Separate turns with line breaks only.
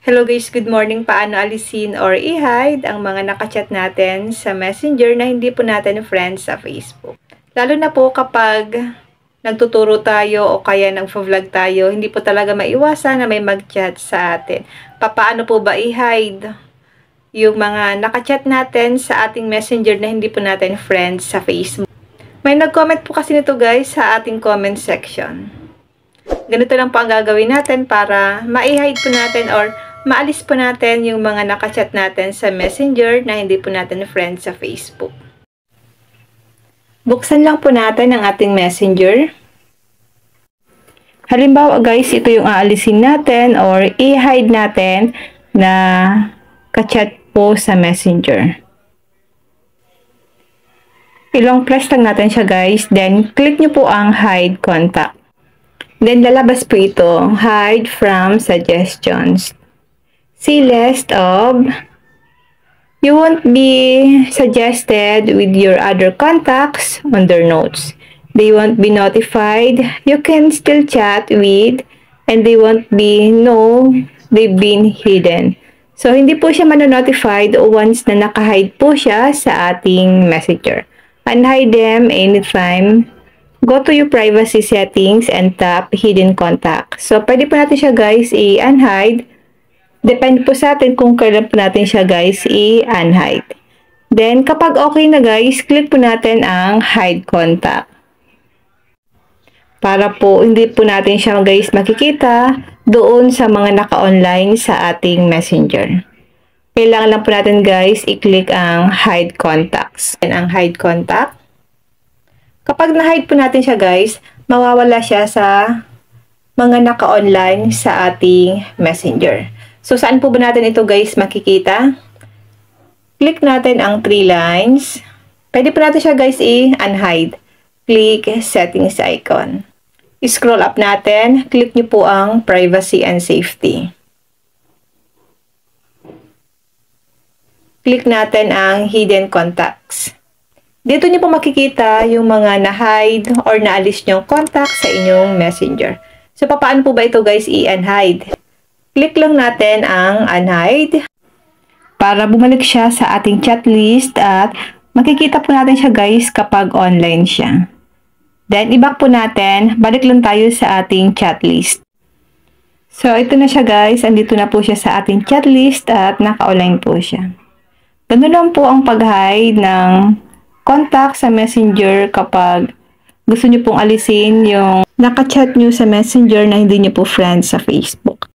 Hello guys, good morning. Paano alisin or i-hide ang mga nakachat natin sa Messenger na hindi po natin friends sa Facebook? Lalo na po kapag nagtuturo tayo o kaya nag-vlog tayo, hindi po talaga maiwasan na may mag-chat sa atin. Paano po ba i-hide yung mga nakachat natin sa ating Messenger na hindi po natin friends sa Facebook? May nag-comment po kasi nito guys sa ating comment section. Ganito lang po ang gagawin natin para ma-hide po natin or maalis po natin yung mga nakachat natin sa Messenger na hindi po natin friends sa Facebook. Buksan lang po natin ang ating Messenger. Halimbawa guys, ito yung aalisin natin or i-hide natin na kachat po sa Messenger. I-long press lang natin siya guys, then click nyo po ang hide contact. Then lalabas po ito, hide from suggestions. See list of, you won't be suggested with your other contacts on their notes. They won't be notified. You can still chat with and they won't be know they've been hidden. So, hindi po siya manonotified once na naka-hide po siya sa ating Messenger. Unhide them anytime. Go to your privacy settings and tap hidden contact. So, pwede po natin siya guys i-unhide. Depende po sa atin kung kailan po natin siya guys i-unhide. Then, kapag okay na guys, click po natin ang hide contact. Para po hindi po natin siya guys makikita doon sa mga naka-online sa ating Messenger. Kailangan lang po natin guys i-click ang hide contacts. And ang hide contact. Kapag na-hide po natin siya guys, mawawala siya sa mga naka-online sa ating Messenger. So, saan po ba natin ito guys makikita? Click natin ang 3 lines. Pwede po natin siya guys i-unhide. Click settings icon. I-scroll up natin. Click nyo po ang privacy and safety. Click natin ang hidden contacts. Dito nyo po makikita yung mga na-hide or naalis nyong contact sa inyong Messenger. So, paano po ba ito guys i-unhide? Click lang natin ang unhide para bumalik siya sa ating chat list at makikita po natin siya guys kapag online siya. Then, i-back po natin, balik lang tayo sa ating chat list. So, ito na siya guys, andito na po siya sa ating chat list at naka-online po siya. Ganun lang po ang pag-hide ng contact sa Messenger kapag gusto nyo pong alisin yung nakachat nyo sa Messenger na hindi nyo po friends sa Facebook.